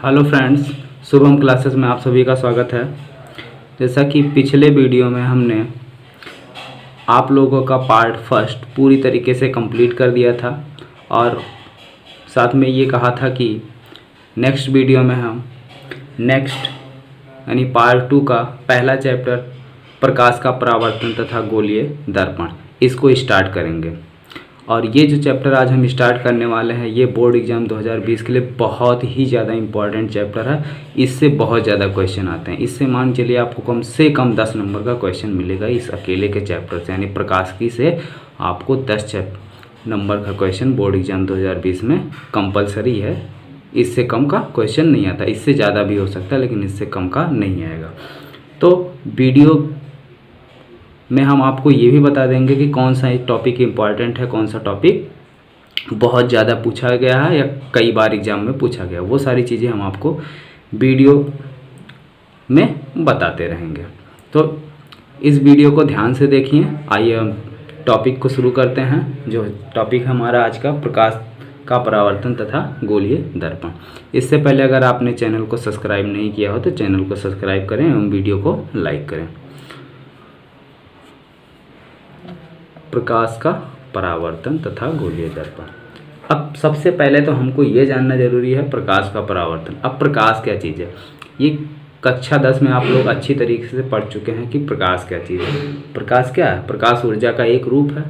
Hello friends, Shubham classes में आप सभी का स्वागत है। जैसा कि पिछले वीडियो में हमने आप लोगों का पार्ट फर्स्ट पूरी तरीके से कंप्लीट कर दिया था और साथ में ये कहा था कि नेक्स्ट वीडियो में हम नेक्स्ट यानी पार्ट 2 का पहला चैप्टर प्रकाश का परावर्तन तथा गोलीय दर्पण इसको स्टार्ट करेंगे। और ये जो चैप्टर आज हम स्टार्ट करने वाले हैं ये बोर्ड एग्ज़ाम 2020 के लिए बहुत ही ज़्यादा इम्पॉर्टेंट चैप्टर है। इससे बहुत ज़्यादा क्वेश्चन आते हैं। इससे मान चलिए आपको कम से कम 10 नंबर का क्वेश्चन मिलेगा इस अकेले के चैप्टर से, यानी प्रकाशिकी से आपको 10 नंबर का क्वेश्चन बोर्ड एग्ज़ाम 2020 में कंपलसरी है। इससे कम का क्वेश्चन नहीं आता, इससे ज़्यादा भी हो सकता है लेकिन इससे कम का नहीं आएगा। तो वीडियो में हम आपको ये भी बता देंगे कि कौन सा टॉपिक इम्पॉर्टेंट है, कौन सा टॉपिक बहुत ज़्यादा पूछा गया है या कई बार एग्ज़ाम में पूछा गया, वो सारी चीज़ें हम आपको वीडियो में बताते रहेंगे। तो इस वीडियो को ध्यान से देखिए। आइए हम टॉपिक को शुरू करते हैं। जो टॉपिक हमारा आज का प्रकाश का परावर्तन तथा गोलीय दर्पण। इससे पहले अगर आपने चैनल को सब्सक्राइब नहीं किया हो तो चैनल को सब्सक्राइब करें एवं वीडियो को लाइक करें। प्रकाश का परावर्तन तथा गोलीय दर्पण। अब सबसे पहले तो हमको ये जानना जरूरी है प्रकाश का परावर्तन। अब प्रकाश क्या चीज़ है, ये कक्षा 10 में आप लोग अच्छी तरीके से पढ़ चुके हैं कि प्रकाश क्या चीज़ है। प्रकाश क्या है? प्रकाश ऊर्जा का एक रूप है।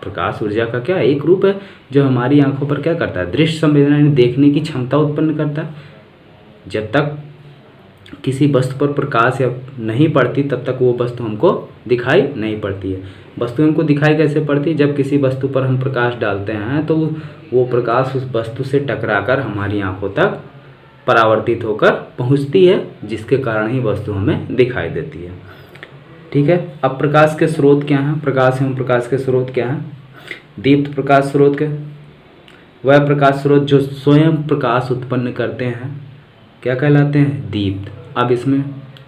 प्रकाश ऊर्जा का क्या एक रूप है जो हमारी आंखों पर क्या करता है, दृश्य संवेदना यानी देखने की क्षमता उत्पन्न करता है। जब तक किसी वस्तु पर प्रकाश या नहीं पड़ती तब तक वो वस्तु हमको दिखाई नहीं पड़ती है। वस्तु हमको दिखाई कैसे पड़ती है? जब किसी वस्तु पर हम प्रकाश डालते हैं तो वो प्रकाश उस वस्तु से टकराकर हमारी आंखों तक परावर्तित होकर पहुंचती है, जिसके कारण ही वस्तु हमें दिखाई देती है। ठीक है। अब प्रकाश के स्रोत क्या हैं? प्रकाश एवं प्रकाश के स्रोत क्या हैं? दीप्त प्रकाश स्रोत के वह प्रकाश स्रोत जो स्वयं प्रकाश उत्पन्न करते हैं क्या कहलाते हैं? दीप्त। अब इसमें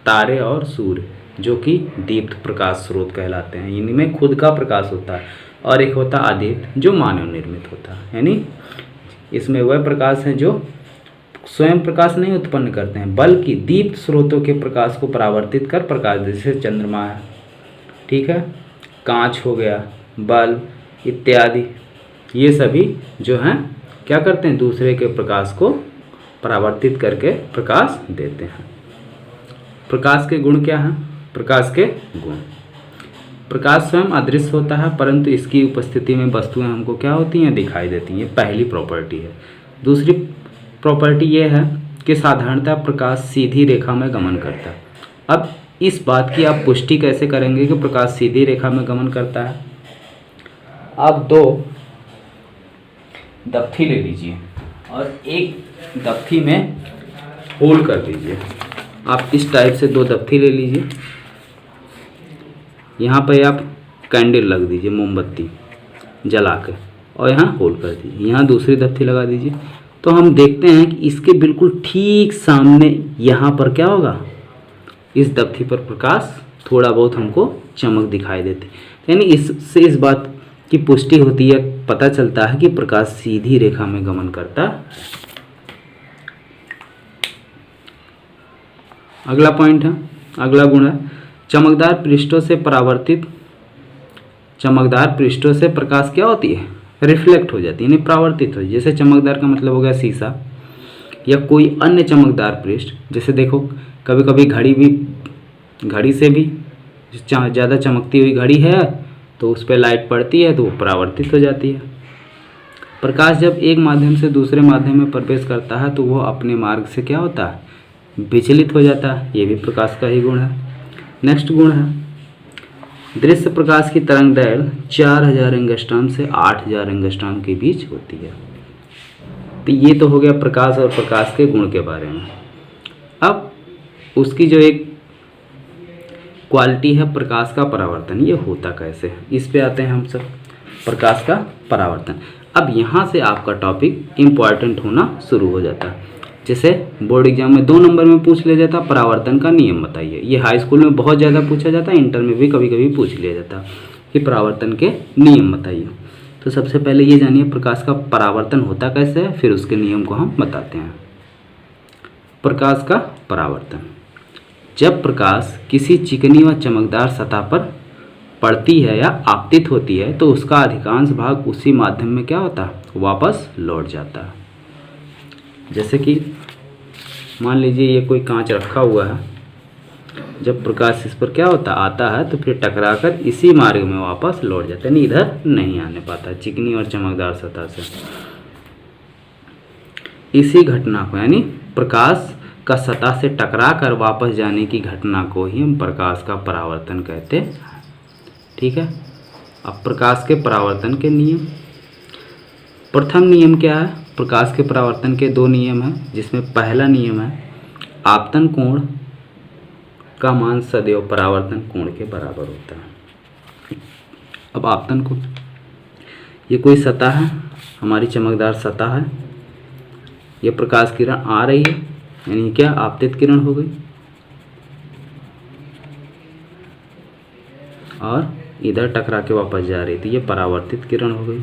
तारे और सूर्य जो कि दीप्त प्रकाश स्रोत कहलाते हैं, इनमें खुद का प्रकाश होता है। और एक होता है अदीप्त जो मानव निर्मित होता है, यानी इसमें वह प्रकाश हैं जो स्वयं प्रकाश नहीं उत्पन्न करते हैं बल्कि दीप्त स्रोतों के प्रकाश को परावर्तित कर प्रकाश, जैसे चंद्रमा है, ठीक है, कांच हो गया, बल्ब इत्यादि, ये सभी जो हैं क्या करते हैं, दूसरे के प्रकाश को परावर्तित करके प्रकाश देते हैं। प्रकाश के गुण क्या हैं? प्रकाश के गुण, प्रकाश स्वयं अदृश्य होता है परंतु इसकी उपस्थिति में वस्तुएं हमको क्या होती हैं, दिखाई देती हैं। पहली प्रॉपर्टी है। दूसरी प्रॉपर्टी ये है कि साधारणतः प्रकाश सीधी रेखा में गमन करता है। अब इस बात की आप पुष्टि कैसे करेंगे कि प्रकाश सीधी रेखा में गमन करता है? आप दो दफ्ती ले लीजिए और एक दफ्ती में होल कर दीजिए। आप इस टाइप से दो दफ्ती ले लीजिए, यहाँ पे आप कैंडल लग दीजिए, मोमबत्ती जला के, और यहाँ होल कर दीजिए, यहाँ दूसरी दफ्ती लगा दीजिए। तो हम देखते हैं कि इसके बिल्कुल ठीक सामने यहाँ पर क्या होगा, इस दफ्ती पर प्रकाश थोड़ा बहुत हमको चमक दिखाई देती, यानी इससे इस बात की पुष्टि होती है, पता चलता है कि प्रकाश सीधी रेखा में गमन करता है। अगला पॉइंट है, अगला गुण है चमकदार पृष्ठों से परावर्तित, चमकदार पृष्ठों से प्रकाश क्या होती है, रिफ्लेक्ट हो जाती है, यानी परावर्तित हो। जैसे चमकदार का मतलब हो गया शीशा या कोई अन्य चमकदार पृष्ठ। जैसे देखो कभी कभी घड़ी से भी ज़्यादा चमकती हुई घड़ी है तो उस पर लाइट पड़ती है तो वो परावर्तित हो जाती है। प्रकाश जब एक माध्यम से दूसरे माध्यम में प्रवेश करता है तो वो अपने मार्ग से क्या होता है, विचलित हो जाता है। ये भी प्रकाश का ही गुण है। नेक्स्ट गुण है दृश्य प्रकाश की तरंग दैर्घ्य 4000 एंगस्ट्रॉम से 8000 एंगस्ट्रॉम के बीच होती है। तो ये तो हो गया प्रकाश और प्रकाश के गुण के बारे में। अब उसकी जो एक क्वालिटी है प्रकाश का परावर्तन, ये होता कैसे है, इस पे आते हैं हम सब। प्रकाश का परावर्तन, अब यहाँ से आपका टॉपिक इम्पॉर्टेंट होना शुरू हो जाता है। जैसे बोर्ड एग्जाम में 2 नंबर में पूछ लिया जाता परावर्तन का नियम बताइए। ये हाई स्कूल में बहुत ज़्यादा पूछा जाता है, इंटर में भी कभी कभी पूछ लिया जाता कि परावर्तन के नियम बताइए। तो सबसे पहले ये जानिए प्रकाश का परावर्तन होता कैसे है, फिर उसके नियम को हम बताते हैं। प्रकाश का परावर्तन, जब प्रकाश किसी चिकनी व चमकदार सतह पर पड़ती है या आपतित होती है तो उसका अधिकांश भाग उसी माध्यम में क्या होता है, वापस लौट जाता है। जैसे कि मान लीजिए ये कोई कांच रखा हुआ है, जब प्रकाश इस पर क्या होता है, आता है तो फिर टकराकर इसी मार्ग में वापस लौट जाता है, यानी इधर नहीं आने पाता चिकनी और चमकदार सतह से। इसी घटना को यानी प्रकाश का सतह से टकरा कर वापस जाने की घटना को ही हम प्रकाश का परावर्तन कहते हैं। ठीक है। अब प्रकाश के परावर्तन के नियम, प्रथम नियम क्या है, प्रकाश के परावर्तन के दो नियम हैं, जिसमें पहला नियम है आपतन कोण का मान सदैव परावर्तन कोण के बराबर होता है। अब आपतन कोण, ये कोई सतह है, हमारी चमकदार सतह है, ये प्रकाश किरण आ रही है, यानी क्या आपतित किरण हो गई, और इधर टकरा के वापस जा रही थी, ये परावर्तित किरण हो गई,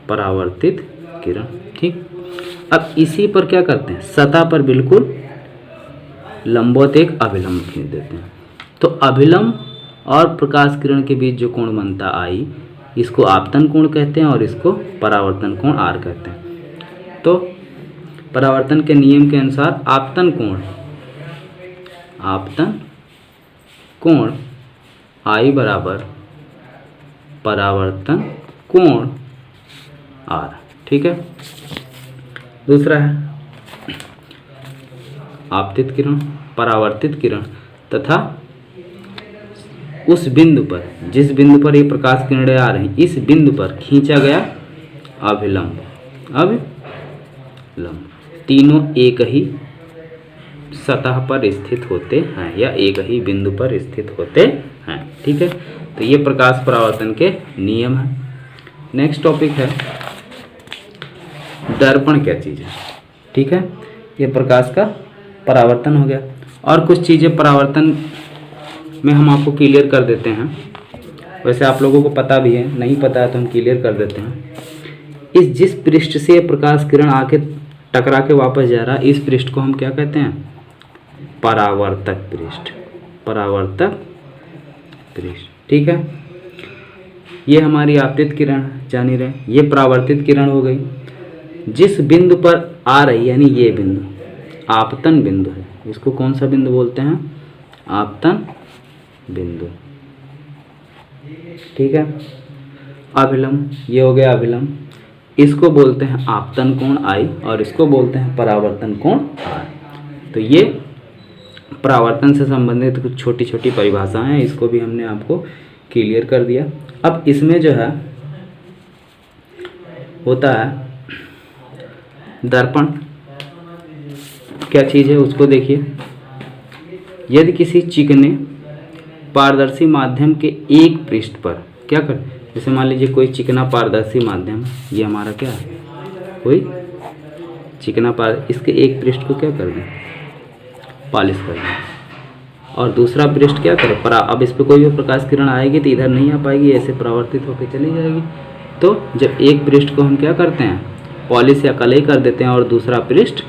परावर्तित किरण। ठीक। अब इसी पर क्या करते हैं, सतह पर बिल्कुल लंबवत एक अभिलंब खींच देते हैं, तो अभिलंब और प्रकाश किरण के बीच जो कोण बनता आई, इसको आपतन कोण कहते हैं और इसको परावर्तन कोण आर कहते हैं। तो परावर्तन के नियम के अनुसार आपतन कोण आई बराबर परावर्तन कोण आर। ठीक है। दूसरा है आपतित किरण, परावर्तित किरण तथा उस बिंदु पर, जिस बिंदु पर ये प्रकाश किरणें आ रही, इस बिंदु पर खींचा गया अभिलंब, तीनों एक ही सतह पर स्थित होते हैं या एक ही बिंदु पर स्थित होते हैं। ठीक है। तो ये प्रकाश परावर्तन के नियम है। नेक्स्ट टॉपिक है दर्पण क्या चीज़ है। ठीक है। ये प्रकाश का परावर्तन हो गया, और कुछ चीज़ें परावर्तन में हम आपको क्लियर कर देते हैं, वैसे आप लोगों को पता भी है, नहीं पता है तो हम क्लियर कर देते हैं। इस जिस पृष्ठ से प्रकाश किरण आके टकरा के वापस जा रहा है, इस पृष्ठ को हम क्या कहते हैं, परावर्तक पृष्ठ, परावर्तक पृष्ठ। ठीक है। ये हमारी आपतित किरण जान ही रहे, ये परावर्तित किरण हो गई। जिस बिंदु पर आ रही, यानी ये बिंदु आपतन बिंदु है, इसको कौन सा बिंदु बोलते हैं, आपतन बिंदु। ठीक है। अभिलंब, ये हो गया अभिलंब, इसको बोलते हैं आपतन कोण आई और इसको बोलते हैं परावर्तन कोण आर। तो ये परावर्तन से संबंधित कुछ छोटी छोटी परिभाषाएं हैं, इसको भी हमने आपको क्लियर कर दिया। अब इसमें जो है होता है दर्पण क्या चीज़ है, उसको देखिए। यदि किसी चिकने पारदर्शी माध्यम के एक पृष्ठ पर क्या कर, जैसे मान लीजिए कोई चिकना पारदर्शी माध्यम, ये हमारा क्या है, कोई चिकना इसके एक पृष्ठ को क्या कर दें, पॉलिश कर दें, और दूसरा पृष्ठ क्या करें, अब इस पर कोई भी प्रकाश किरण आएगी तो इधर नहीं आ पाएगी, ऐसे परावर्तित होकर चली जाएगी। तो जब एक पृष्ठ को हम क्या करते हैं, पॉलिश या कलई कर देते हैं और दूसरा पृष्ठ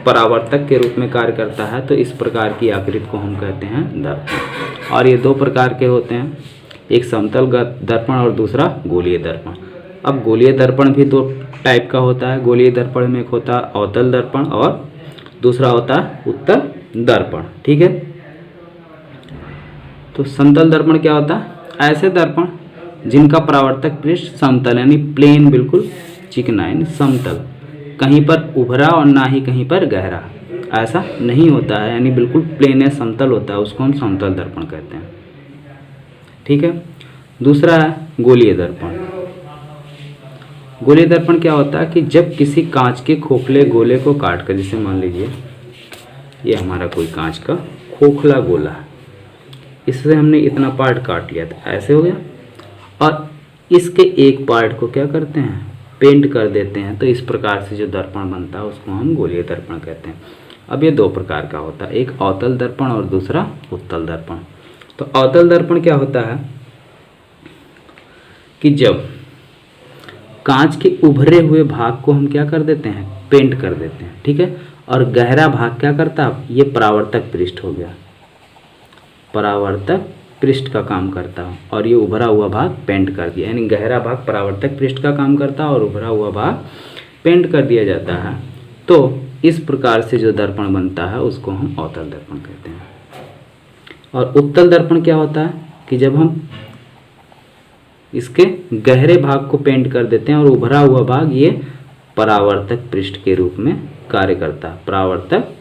परावर्तक के रूप में कार्य करता है, तो इस प्रकार की आकृति को हम कहते हैं दर्पण। और ये दो प्रकार के होते हैं, एक समतल दर्पण और दूसरा गोलीय दर्पण। अब गोलीय दर्पण भी दो टाइप का होता है। गोलीय दर्पण में एक होता है अवतल दर्पण और दूसरा होता है उत्तल दर्पण। ठीक है। तो समतल दर्पण क्या होता है, ऐसे दर्पण जिनका परावर्तक पृष्ठ समतल यानी प्लेन, बिल्कुल चिकना यानी समतल, कहीं पर उभरा और ना ही कहीं पर गहरा, ऐसा नहीं होता है, यानी बिल्कुल प्लेन है, समतल होता है, उसको हम समतल दर्पण कहते हैं। ठीक है। दूसरा है गोलीय दर्पण। गोलीय दर्पण क्या होता है कि जब किसी कांच के खोखले गोले को काट कर, जैसे मान लीजिए ये हमारा कोई कांच का खोखला गोला है, इससे हमने इतना पार्ट काट लिया था, ऐसे हो गया, और इसके एक पार्ट को क्या करते हैं, पेंट कर देते हैं, तो इस प्रकार से जो दर्पण बनता है उसको हम गोलीय दर्पण कहते हैं। अब ये दो प्रकार का होता है, एक अवतल दर्पण और दूसरा उत्तल दर्पण। तो अवतल दर्पण क्या होता है कि जब कांच के उभरे हुए भाग को हम क्या कर देते हैं, पेंट कर देते हैं, ठीक है। और गहरा भाग क्या करता है, ये परावर्तक पृष्ठ हो गया, परावर्तक पृष्ठ का काम करता है, और ये उभरा हुआ भाग पेंट कर दिया, यानी गहरा भाग परावर्तक पृष्ठ का काम करता है और उभरा हुआ भाग पेंट कर दिया जाता है। तो इस प्रकार से जो दर्पण बनता है उसको हम अवतल दर्पण कहते हैं। और उत्तल दर्पण क्या होता है कि जब हम इसके गहरे भाग को पेंट कर देते हैं और उभरा हुआ भाग ये परावर्तक पृष्ठ के रूप में कार्य करता है, परावर्तक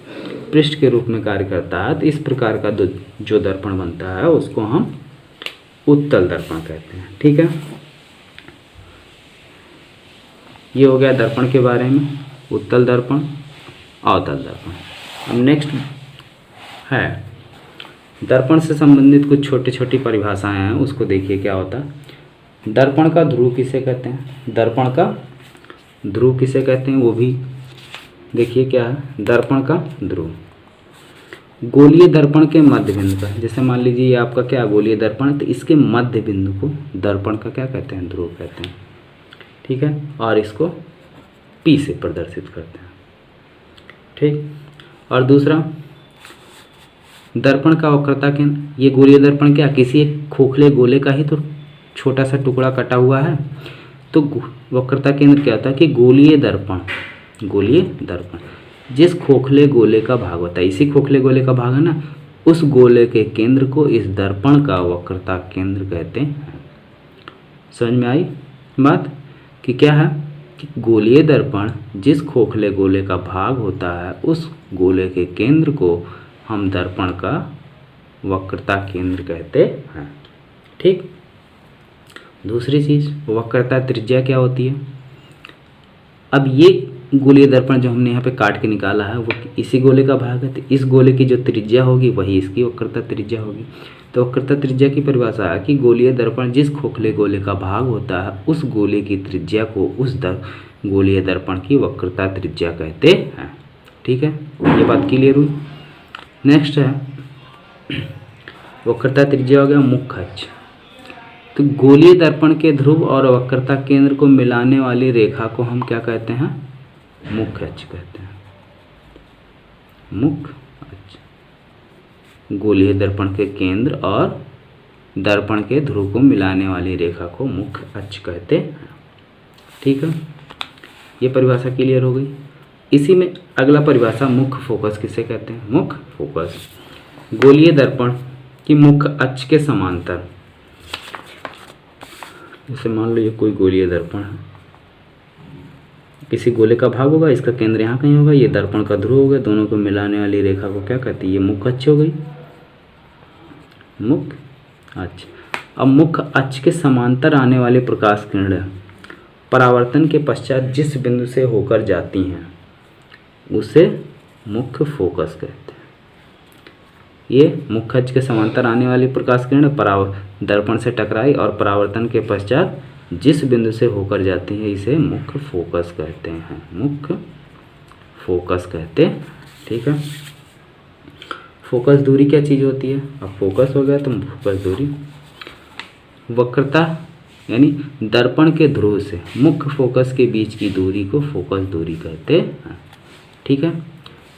पृष्ठ के रूप में कार्य करता है। तो इस प्रकार का जो दर्पण बनता है उसको हम उत्तल दर्पण कहते हैं, ठीक है। ये हो गया दर्पण के बारे में, उत्तल दर्पण, अवतल दर्पण। अब नेक्स्ट है दर्पण से संबंधित कुछ छोटी छोटी परिभाषाएं हैं, उसको देखिए क्या होता है। दर्पण का ध्रुव किसे कहते हैं, दर्पण का ध्रुव किसे कहते हैं वो भी देखिए क्या है। दर्पण का ध्रुव गोलीय दर्पण के मध्य बिंदु का, जैसे मान लीजिए ये आपका क्या गोलीय दर्पण है, तो इसके मध्य बिंदु को दर्पण का क्या कहते हैं, ध्रुव कहते हैं, ठीक है। और इसको P से प्रदर्शित करते हैं, ठीक। और दूसरा दर्पण का वक्रता केंद्र, ये गोलीय दर्पण क्या किसी एक खोखले गोले का ही तो छोटा सा टुकड़ा कटा हुआ है। तो वक्रता केंद्र क्या होता है कि गोलीय दर्पण जिस खोखले गोले का भाग होता है, इसी खोखले गोले का भाग है ना, उस गोले के केंद्र को इस दर्पण का वक्रता केंद्र कहते हैं। समझ में आई बात कि क्या है कि गोलीय दर्पण जिस खोखले गोले का भाग होता है उस गोले के केंद्र को हम दर्पण का वक्रता केंद्र कहते हैं, ठीक। दूसरी चीज वक्रता त्रिज्या क्या होती है। अब ये गोलीय दर्पण जो हमने यहाँ पे काट के निकाला है वो इसी गोले का भाग है, तो इस गोले की जो त्रिज्या होगी वही इसकी वक्रता त्रिज्या होगी। तो वक्रता त्रिज्या की परिभाषा है कि गोलीय दर्पण जिस खोखले गोले का भाग होता है उस गोले की त्रिज्या को उस गोलीय दर्पण की वक्रता त्रिज्या कहते हैं, ठीक है। ये बात क्लियर हुई। नेक्स्ट है वक्रता त्रिज्या हो गया मुख्य अक्ष। तो गोलीय दर्पण के ध्रुव और वक्रता केंद्र को मिलाने वाली रेखा को हम क्या कहते हैं, मुख्य अक्ष कहते हैं, मुख्य अक्ष। गोलीय दर्पण के केंद्र और दर्पण के ध्रुव को मिलाने वाली रेखा को मुख्य अक्ष कहते हैं, ठीक है। ये परिभाषा क्लियर हो गई। इसी में अगला परिभाषा मुख्य फोकस किसे कहते हैं, मुख्य फोकस गोलीय दर्पण की मुख्य अक्ष के समांतर, जैसे मान लो ये कोई गोलीय दर्पण है, किसी गोले का भाग होगा, इसका केंद्र यहाँ कहीं होगा, ये दर्पण का ध्रुव होगा, दोनों को मिलाने वाली रेखा को क्या कहती है, ये मुख्य अक्ष हो गई, मुख्य अक्ष। अब मुख्य अक्ष के समांतर आने वाली प्रकाश किरणें परावर्तन के पश्चात जिस बिंदु से होकर जाती हैं उसे मुख्य फोकस कहते हैं। ये मुख्य अक्ष के समांतर आने वाली प्रकाश किरणें दर्पण से टकराई और परावर्तन के पश्चात जिस बिंदु से होकर जाती है इसे मुख्य फोकस कहते हैं, मुख्य फोकस कहते हैं, ठीक है। फोकस दूरी क्या चीज़ होती है, अब फोकस हो गया तो फोकस दूरी वक्रता यानी दर्पण के ध्रुव से मुख्य फोकस के बीच की दूरी को फोकस दूरी कहते हैं, ठीक है।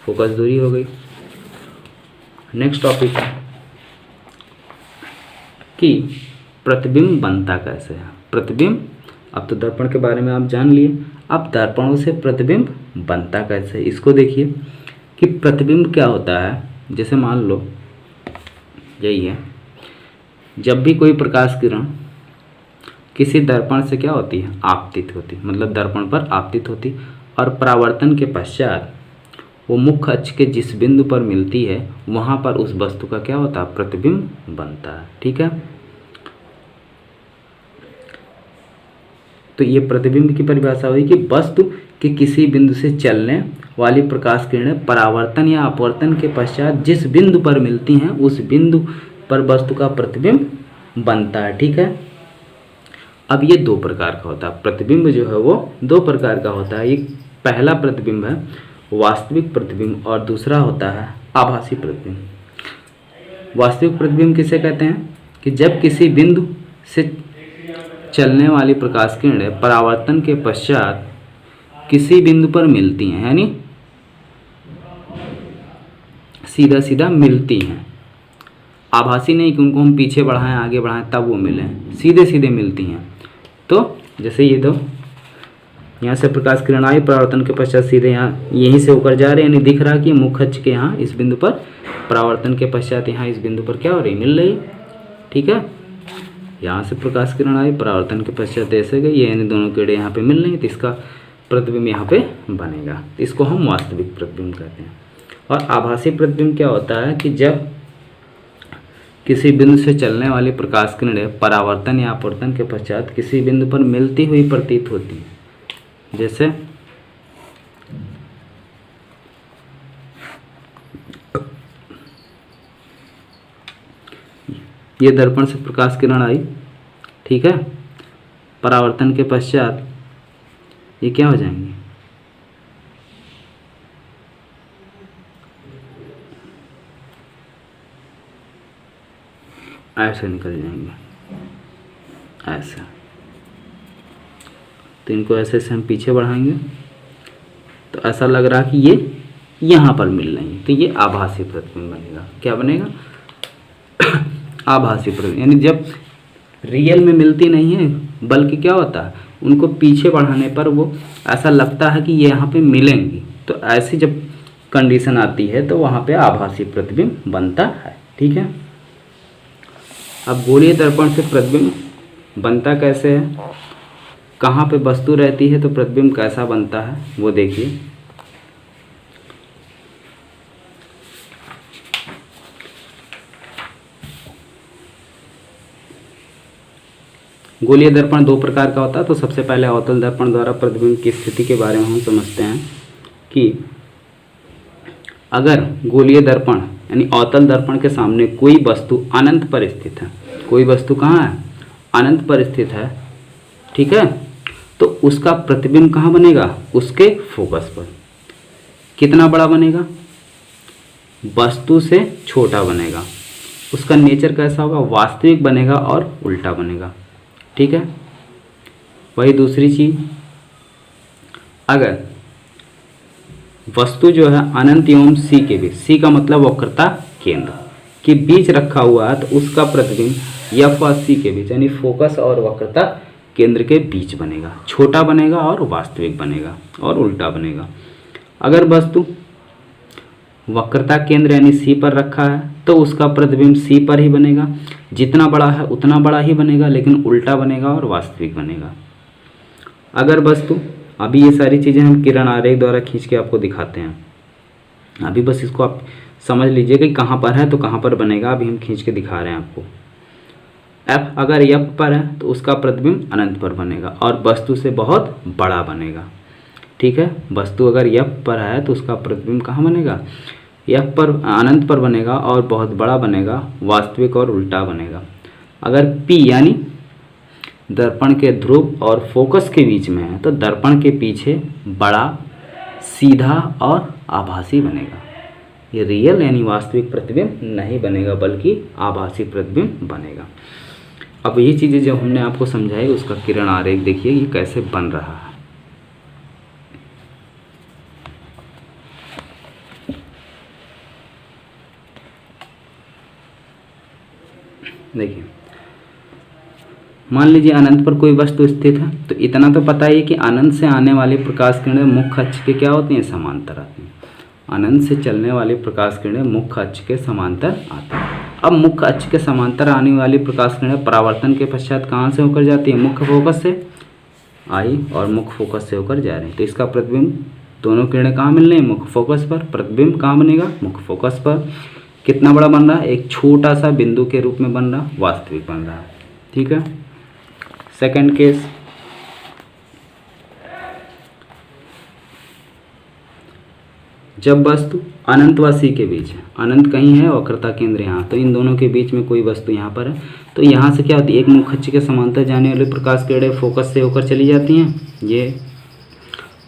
फोकस दूरी हो गई। नेक्स्ट टॉपिक है कि प्रतिबिंब बनता कैसे है। प्रतिबिंब, अब तो दर्पण के बारे में आप जान लिए, अब दर्पणों से प्रतिबिंब बनता कैसे, इसको देखिए कि प्रतिबिंब क्या होता है। जैसे मान लो यही है, जब भी कोई प्रकाश किरण किसी दर्पण से क्या होती है, आपतित होती, मतलब दर्पण पर आपतित होती और परावर्तन के पश्चात वो मुख्य अक्ष के जिस बिंदु पर मिलती है वहाँ पर उस वस्तु का क्या होता है, प्रतिबिंब बनता है, ठीक है। तो ये प्रतिबिंब की परिभाषा हुई कि वस्तु के किसी बिंदु से चलने वाली प्रकाश किरणें परावर्तन या अपवर्तन के पश्चात जिस बिंदु पर मिलती हैं उस बिंदु पर वस्तु का प्रतिबिंब बनता है, ठीक है। अब ये दो प्रकार का होता है, प्रतिबिंब जो है वो दो प्रकार का होता है। एक पहला प्रतिबिंब है वास्तविक प्रतिबिंब और दूसरा होता है आभासी प्रतिबिंब। वास्तविक प्रतिबिंब किसे कहते हैं कि जब किसी बिंदु से चलने वाली प्रकाश किरणें परावर्तन के पश्चात किसी बिंदु पर मिलती हैं, यानी सीधा सीधा मिलती हैं। आभासी नहीं कि उनको हम पीछे बढ़ाएं आगे बढ़ाएं तब वो मिलें, सीधे सीधे मिलती हैं। तो जैसे ये दो, यहाँ से प्रकाश किरण आई, परावर्तन के पश्चात सीधे यहाँ यहीं से होकर जा रहे हैं, यानी दिख रहा कि मुख्य अक्ष के यहाँ इस बिंदु पर, परावर्तन के पश्चात यहाँ इस बिंदु पर क्या हो रही, मिल रही। ठीक है, यहाँ से प्रकाश किरण आई, परावर्तन के पश्चात ऐसे गई, ये यानी दोनों किरणें यहाँ पे मिल रही, तो इसका प्रतिबिंब यहाँ पे बनेगा। इसको हम वास्तविक प्रतिबिंब कहते हैं। और आभासी प्रतिबिंब क्या होता है कि जब किसी बिंदु से चलने वाली प्रकाश किरणें परावर्तन या अपवर्तन के पश्चात किसी बिंदु पर मिलती हुई प्रतीत होती हैं। जैसे ये दर्पण से प्रकाश किरण आई, ठीक है, परावर्तन के पश्चात ये क्या हो जाएंगे, ऐसे निकल जाएंगे, ऐसा। तो इनको ऐसे से हम पीछे बढ़ाएंगे तो ऐसा लग रहा कि ये यहाँ पर मिल रही है, तो ये आभासी प्रतिबिंब बनेगा। क्या बनेगा, आभासी प्रतिबिंब। यानी जब रियल में मिलती नहीं है, बल्कि क्या होता है, उनको पीछे बढ़ाने पर वो ऐसा लगता है कि ये यहाँ पे मिलेंगी, तो ऐसी जब कंडीशन आती है तो वहाँ पे आभासी प्रतिबिंब बनता है। ठीक है, अब गोलीय दर्पण से प्रतिबिंब बनता कैसे है, कहाँ पे वस्तु रहती है तो प्रतिबिंब कैसा बनता है वो देखिए। गोलीय दर्पण दो प्रकार का होता है। तो सबसे पहले अवतल दर्पण द्वारा प्रतिबिंब की स्थिति के बारे में हम समझते हैं कि अगर गोलीय दर्पण यानी अवतल दर्पण के सामने कोई वस्तु अनंत पर स्थित है, कोई वस्तु कहाँ है, अनंत पर स्थित है, ठीक है, तो उसका प्रतिबिंब कहाँ बनेगा, उसके फोकस पर। कितना बड़ा बनेगा, वस्तु से छोटा बनेगा। उसका नेचर कैसा होगा, वास्तविक बनेगा और उल्टा बनेगा। ठीक है, वही दूसरी चीज, अगर वस्तु जो है अनंत एवं सी के बीच, सी का मतलब वक्रता केंद्र के बीच रखा हुआ है, तो उसका प्रतिबिंब एफ और सी के बीच यानी फोकस और वक्रता केंद्र के बीच बनेगा, छोटा बनेगा और वास्तविक बनेगा और उल्टा बनेगा। अगर वस्तु वक्रता केंद्र यानी सी पर रखा है तो उसका प्रतिबिंब सी पर ही बनेगा, जितना बड़ा है उतना बड़ा ही बनेगा, लेकिन उल्टा बनेगा और वास्तविक बनेगा। अगर वस्तु, अभी ये सारी चीज़ें हम किरण आरेख द्वारा खींच के आपको दिखाते हैं, अभी बस इसको आप समझ लीजिए कि कहाँ पर है तो कहाँ पर बनेगा, अभी हम खींच के दिखा रहे हैं आपको। एफ अगर एफ पर है तो उसका प्रतिबिंब अनंत पर बनेगा और वस्तु से बहुत बड़ा बनेगा। ठीक है, वस्तु अगर एफ पर है तो उसका प्रतिबिंब कहाँ बनेगा, एफ पर, अनंत पर बनेगा और बहुत बड़ा बनेगा, वास्तविक और उल्टा बनेगा। अगर पी यानी दर्पण के ध्रुव और फोकस के बीच में है तो दर्पण के पीछे बड़ा, सीधा और आभासी बनेगा। ये रियल यानी वास्तविक प्रतिबिंब नहीं बनेगा, बल्कि आभासी प्रतिबिंब बनेगा। अब ये चीज़ें जब हमने आपको समझाई, उसका किरण आरेख देखिए ये कैसे बन रहा है। देखिए, मान लीजिए अनंत पर कोई वस्तु स्थित है, तो इतना तो पता ही है कि अनंत से आने वाली प्रकाश किरणें मुख्य अक्ष के क्या होती हैं, समांतर आती हैं। अनंत से चलने वाली प्रकाश किरणें मुख्य अक्ष के समांतर आती हैं। अब मुख्य अक्ष के समांतर आने वाली प्रकाश किरणें परावर्तन के पश्चात कहाँ से होकर जाती है, मुख्य फोकस से आई और मुख्य फोकस से होकर जा रही है, तो इसका प्रतिबिंब, दोनों किरणें कहाँ मिल रही हैं, मुख्य फोकस पर। प्रतिबिंब कहाँ बनेगा, मुख्य फोकस पर। कितना बड़ा बन रहा है, एक छोटा सा बिंदु के रूप में बन रहा, वास्तविक बन रहा है। ठीक है, सेकंड केस, जब वस्तु अनंत व सी के बीच है, अनंत कहीं है, वक्रता केंद्र यहाँ, तो इन दोनों के बीच में कोई वस्तु यहाँ पर है, तो यहाँ से क्या होती है, एक मुख्य अक्ष के समांतर जाने वाली प्रकाश किरणें फोकस से होकर चली जाती हैं ये,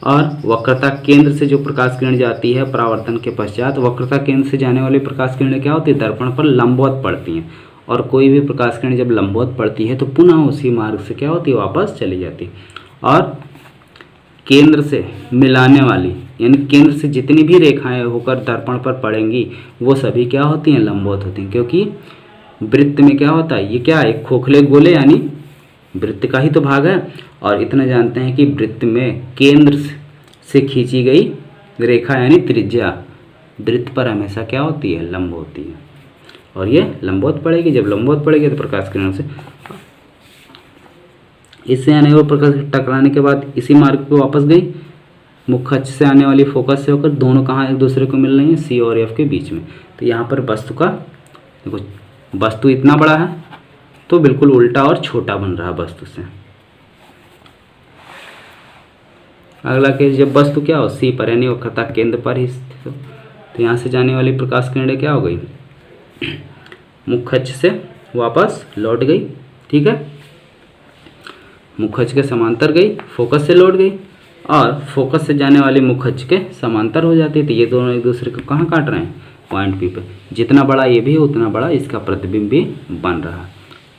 और वक्रता केंद्र से जो प्रकाश किरण जाती है परावर्तन के पश्चात, वक्रता केंद्र से जाने वाली प्रकाश किरणें क्या होती है, दर्पण पर लंबवत पड़ती हैं, और कोई भी प्रकाश किरण जब लंबवत पड़ती है तो पुनः उसी मार्ग से क्या होती है, वापस चली जाती है। और केंद्र से मिलाने वाली, यानी केंद्र से जितनी भी रेखाएं होकर दर्पण पर पड़ेंगी वो सभी क्या होती हैं, लंबवत होती हैं। क्योंकि वृत्त में क्या होता है, ये क्या है, खोखले गोले यानी वृत्त का ही तो भाग है। और इतना जानते हैं कि वृत्त में केंद्र से खींची गई रेखा यानी त्रिज्या वृत्त पर हमेशा क्या होती है, लंब होती है। और ये लंबवत पड़ेगी, जब लंबवत पड़ेगी तो प्रकाश किरणों से इससे आने वाले प्रकाश टकराने के बाद इसी मार्ग पे वापस गई, मुख्य अक्ष से आने वाली फोकस से होकर दोनों कहाँ एक दूसरे को मिल रही हैं, सी और एफ के बीच में। तो यहाँ पर वस्तु का देखो, वस्तु इतना बड़ा है तो बिल्कुल उल्टा और छोटा बन रहा है वस्तु से। अगला केस, जब वस्तु क्या हो, सी पर यानी वक्रता केंद्र पर ही स्थित हो, तो यहाँ से जाने वाली प्रकाश किरणें क्या हो गई, मुख्य अक्ष से वापस लौट गई। ठीक है, मुख्य अक्ष के समांतर गई, फोकस से लौट गई और फोकस से जाने वाली मुख्य अक्ष के समांतर हो जाती है। तो ये दोनों एक दूसरे को कहाँ काट रहे हैं, पॉइंट पी पे। जितना बड़ा ये भी है उतना बड़ा इसका प्रतिबिंब भी बन रहा है।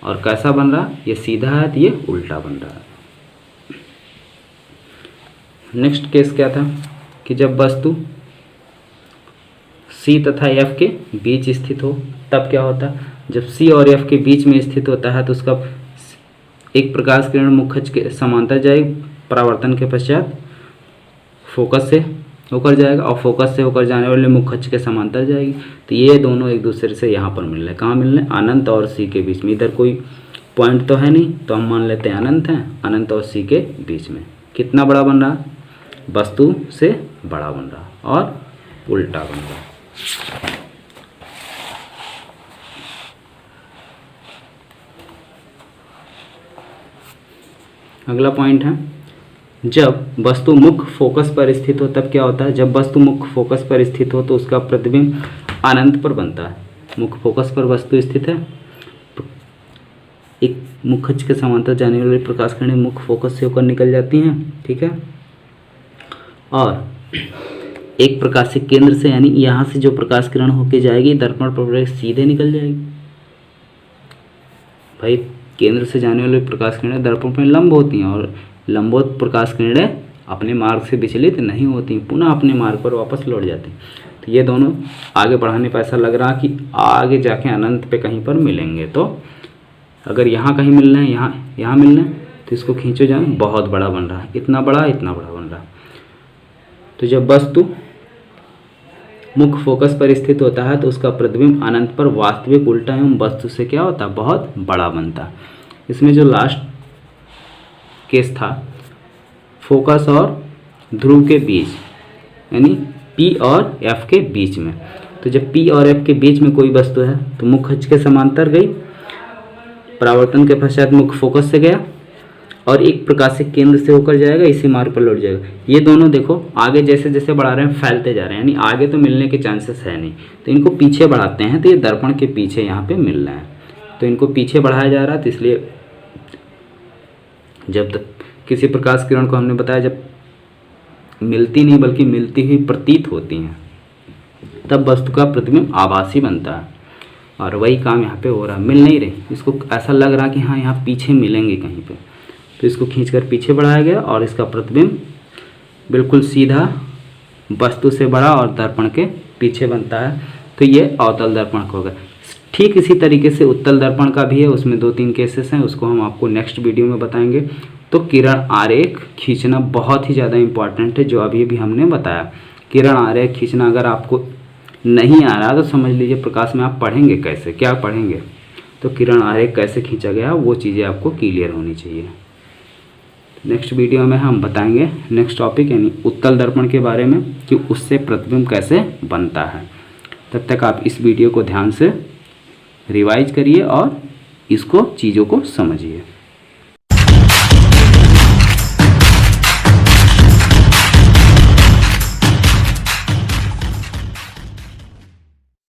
और कैसा बन रहा, ये सीधा है तो ये उल्टा बन रहा है। नेक्स्ट केस क्या था कि जब वस्तु सी तथा एफ के बीच स्थित हो तब क्या होता है, जब सी और एफ के बीच में स्थित होता है तो उसका एक प्रकाश किरण मुख्य अक्ष के समांतर जाएगी, परावर्तन के पश्चात फोकस से होकर जाएगा और फोकस से होकर जाने वाले मुख्य अक्ष के समांतर जाएगी। तो ये दोनों एक दूसरे से यहाँ पर मिल रहे हैं। कहाँ मिल रहे हैं, अनंत और सी के बीच में। इधर कोई पॉइंट तो है नहीं तो हम मान लेते हैं अनंत है, अनंत और सी के बीच में। कितना बड़ा बन रहा, वस्तु से बड़ा बन रहा और उल्टा बन रहा। अगला पॉइंट है, जब वस्तु मुख्य फोकस पर स्थित हो तब क्या होता है, जब वस्तु मुख्य फोकस पर स्थित हो तो उसका प्रतिबिंब अनंत पर बनता है। मुख्य फोकस पर वस्तु स्थित है, एक मुख्य अक्ष के समांतर जाने वाली प्रकाश किरणें मुख्य फोकस से होकर निकल जाती हैं। ठीक है, और एक प्रकाश से केंद्र से यानी यहाँ से जो प्रकाश किरण होके जाएगी दर्पण पर सीधे निकल जाएगी। भाई केंद्र से जाने वाली प्रकाश किरणें दर्पण पर लंब होती हैं और लंबवत प्रकाश किरणें अपने मार्ग से विचलित नहीं होती, पुनः अपने मार्ग पर वापस लौट जाती। तो ये दोनों आगे बढ़ाने पर ऐसा लग रहा कि आगे जाके अनंत पे कहीं पर मिलेंगे। तो अगर यहाँ कहीं मिल रहे हैं, यहाँ मिल रहे हैं तो इसको खींचो जाए, बहुत बड़ा बन रहा है, इतना बड़ा बन रहा है। तो जब वस्तु मुख्य फोकस पर स्थित होता है तो उसका प्रतिबिंब अनंत पर वास्तविक उल्टा एवं वस्तु से क्या होता है, बहुत बड़ा बनता है। इसमें जो लास्ट केस था, फोकस और ध्रुव के बीच यानी पी और एफ के बीच में। तो जब पी और एफ के बीच में कोई वस्तु है तो मुख्य अक्ष के समांतर गई, परावर्तन के पश्चात मुख्य फोकस से गया और एक प्रकाश से केंद्र से होकर जाएगा, इसी मार्ग पर लौट जाएगा। ये दोनों देखो आगे जैसे जैसे बढ़ा रहे हैं फैलते जा रहे हैं, यानी आगे तो मिलने के चांसेस है नहीं, तो इनको पीछे बढ़ाते हैं। तो ये दर्पण के पीछे यहाँ पे मिल रहे हैं, तो इनको पीछे बढ़ाया जा रहा है। तो इसलिए जब तक किसी प्रकाश किरण को हमने बताया जब मिलती नहीं बल्कि मिलती हुई प्रतीत होती हैं तब वस्तु का प्रतिबिंब आभासी बनता है। और वही काम यहाँ पे हो रहा है, मिल नहीं रही, इसको ऐसा लग रहा कि हाँ यहाँ पीछे मिलेंगे कहीं पे, तो इसको खींचकर पीछे बढ़ाया गया और इसका प्रतिबिंब बिल्कुल सीधा वस्तु से बड़ा और दर्पण के पीछे बनता है। तो ये अवतल दर्पण का होगा। ठीक इसी तरीके से उत्तल दर्पण का भी है, उसमें 2-3 केसेस हैं, उसको हम आपको नेक्स्ट वीडियो में बताएंगे। तो किरण आरेख खींचना बहुत ही ज़्यादा इम्पॉर्टेंट है, जो अभी भी हमने बताया। किरण आरेख खींचना अगर आपको नहीं आ रहा तो समझ लीजिए प्रकाश में आप पढ़ेंगे कैसे, क्या पढ़ेंगे। तो किरण आरेख कैसे खींचा गया वो चीज़ें आपको क्लियर होनी चाहिए। नेक्स्ट वीडियो में हम बताएंगे नेक्स्ट टॉपिक यानी उत्तल दर्पण के बारे में कि उससे प्रतिबिंब कैसे बनता है। तब तक आप इस वीडियो को ध्यान से रिवाइज करिए और इसको चीज़ों को समझिए।